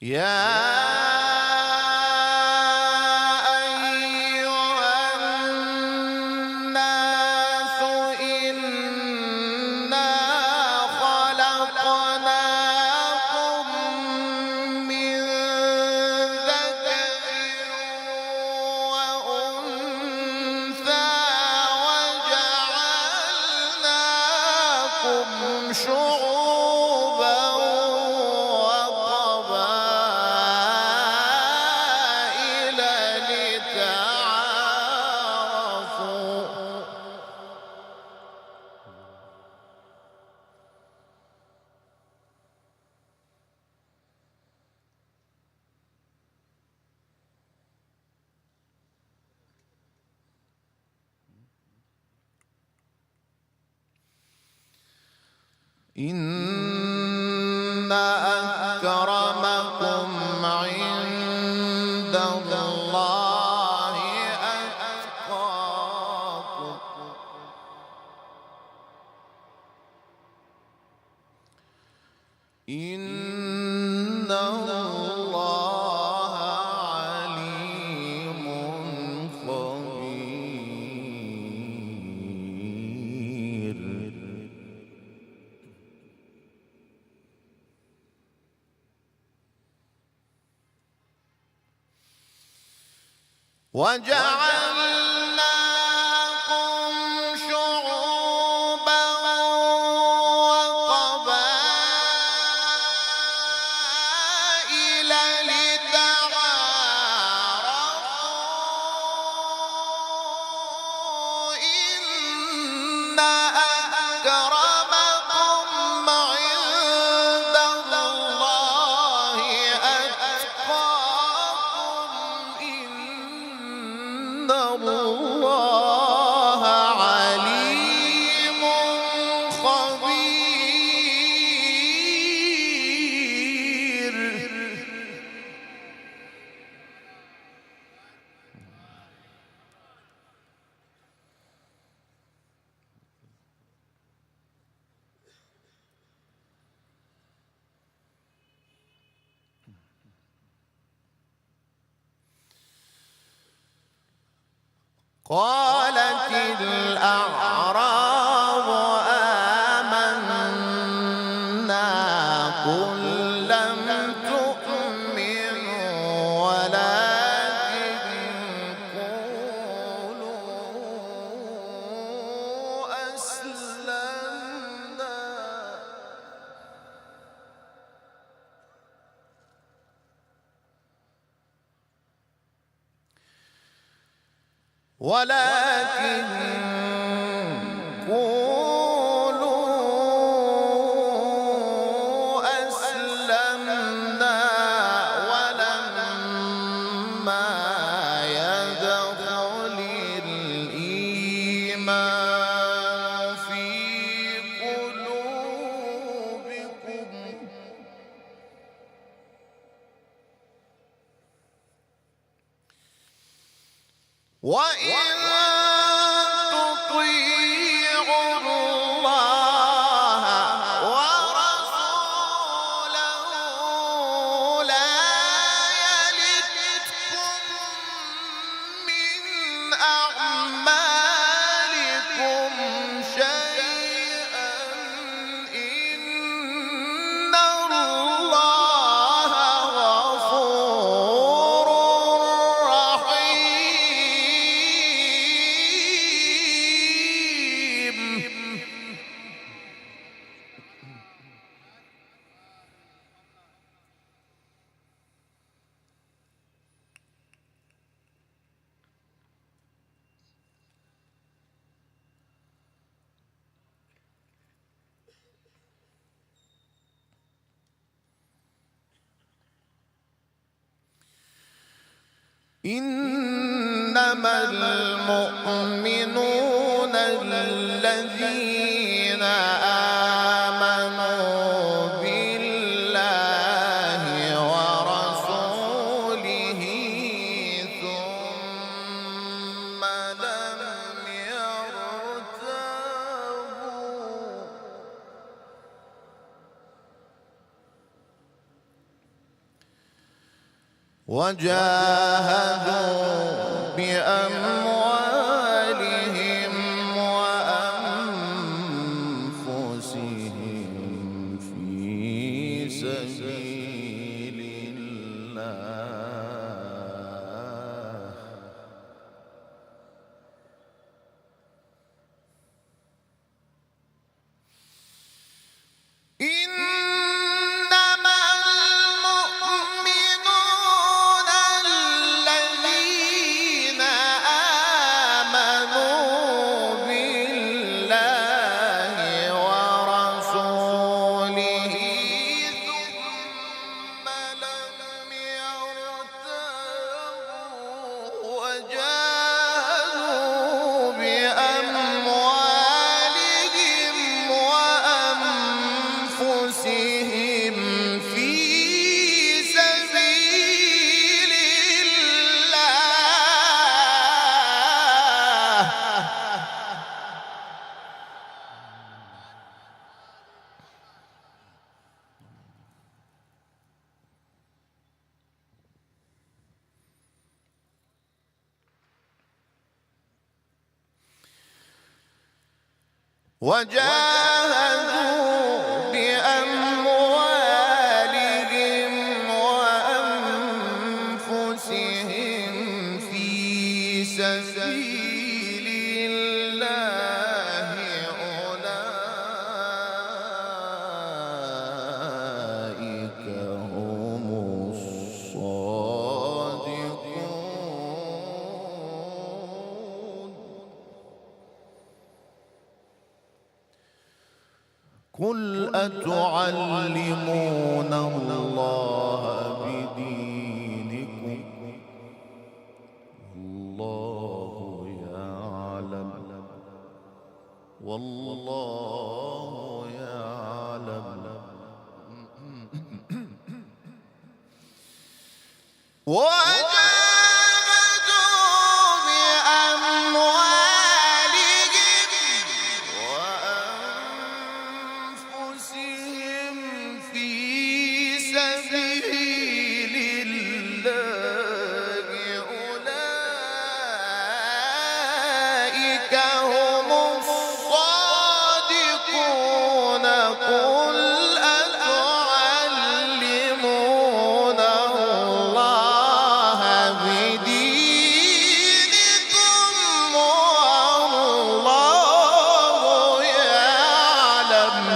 يا شعوبا وقبائل لتعارفوا إن أكرمكم عند الله أتقاكم إن الله عليم خبير. وجعلناكم شعوبا وقبائل لتعارفوا إن أكرمكم عند الله أتقاكم إن الله عليم خبير. قالت الأعراب آمنا قل لم تؤمنوا ولكن قولوا أسلمنا ولكن قولوا أسلمنا ولما يدخل الإيمان في قلوبكم وإن تطيعوا الله ورسوله لا يلتكم من أعمالكم شيئا إن الله غفور رحيم. إنما المؤمنون الذين آمنوا بالله ورسوله ثم لم يرتابوا وجاهدوا بأموالهم وأنفسهم في سبيل الله. إنما المؤمنون الذين آمنوا بالله ورسوله ثم لم يرتابوا وجاهدوا بأموالهم وأنفسهم في سبيل الله. وجاهدوا بأموالهم وأنفسهم في سبيل الله. أولئك هم الصادقون. قل أتعلمون الله بدينكم والله يعلم والله يعلم وجاهدوا بأموالهم وأنفسهم في سبيل الله. أولئك هم الصادقون. قل أتعلمون الله بدينكم والله يعلم.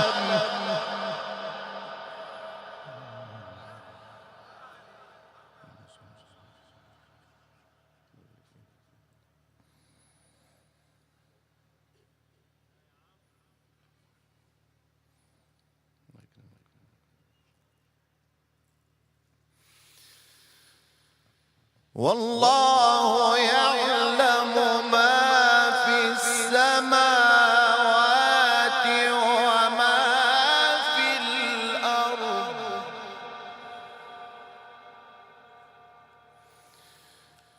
والله يعلم ما في السماوات وما في الأرض.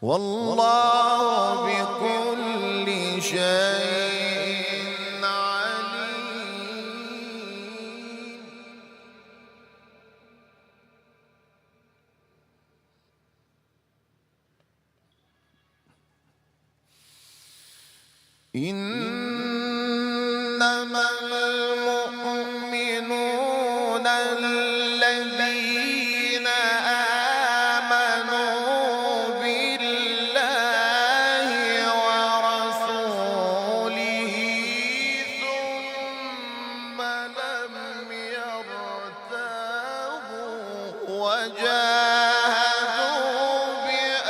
والله بكل شيء عليم. إنما المؤمنون الذين آمنوا بالله ورسوله ثم لم يرتابوا وجاهدوا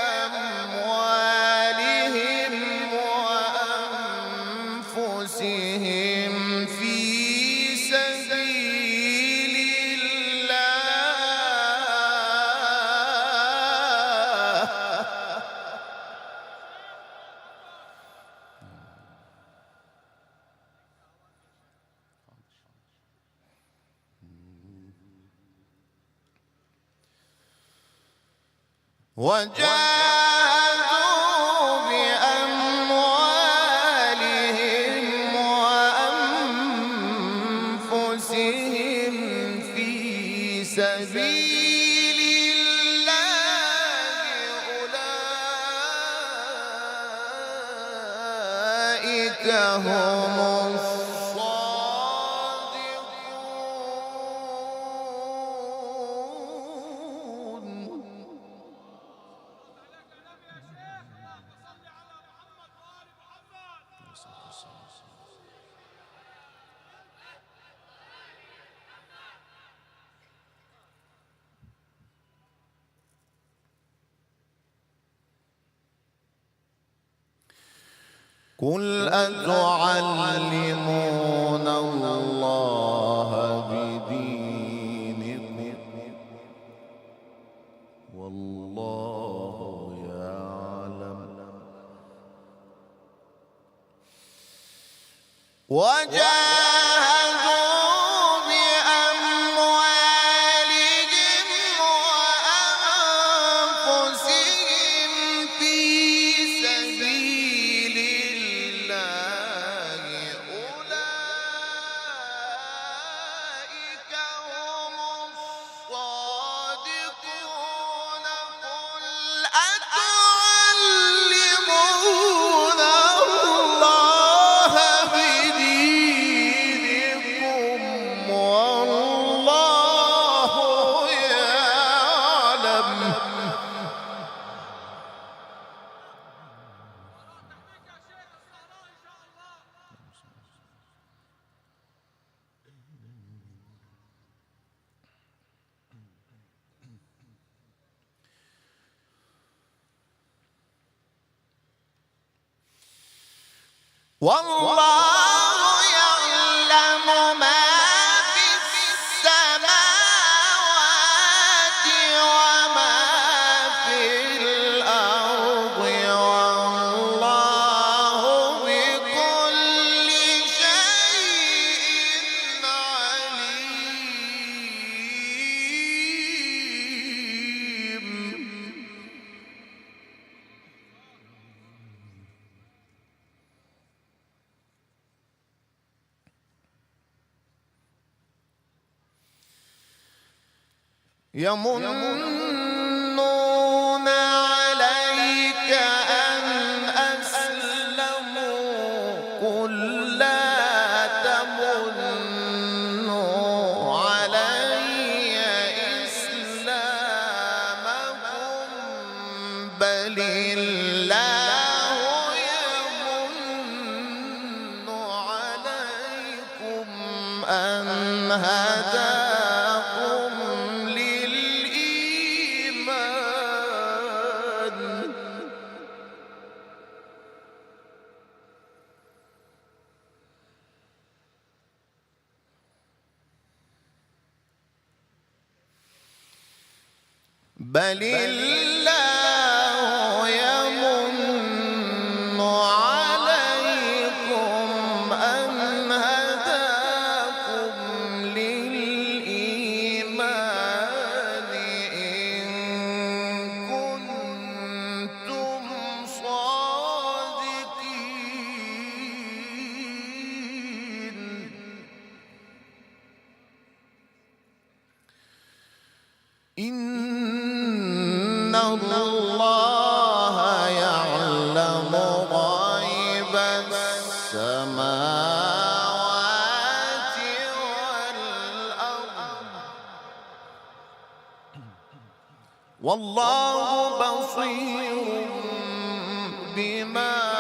بأموالهم وأنفسهم في سبيل الله. وجاهدوا بأموالهم وأنفسهم في سبيل الله. هم الصادقون. قل أتعلمون الله بدينكم والله يعلم وجاهدوا بأموالهم وأنفسهم في سبيل الله أولئك هم الصادقون. قل أتعلمون الله بدينكم والله يعلم. والله يعلم ما في السماوات وما في الأرض والله بكل شيء عليم. يمنون عليك أن أسلموا قل لا تمنوا علي إسلامكم بل الله يمن عليكم أن هداكم للإيمان. بل الله يمن عليكم أن هداكم للإيمان إن كنتم صادقين. إن الله يعلم غيب السماوات والأرض والله بصير بما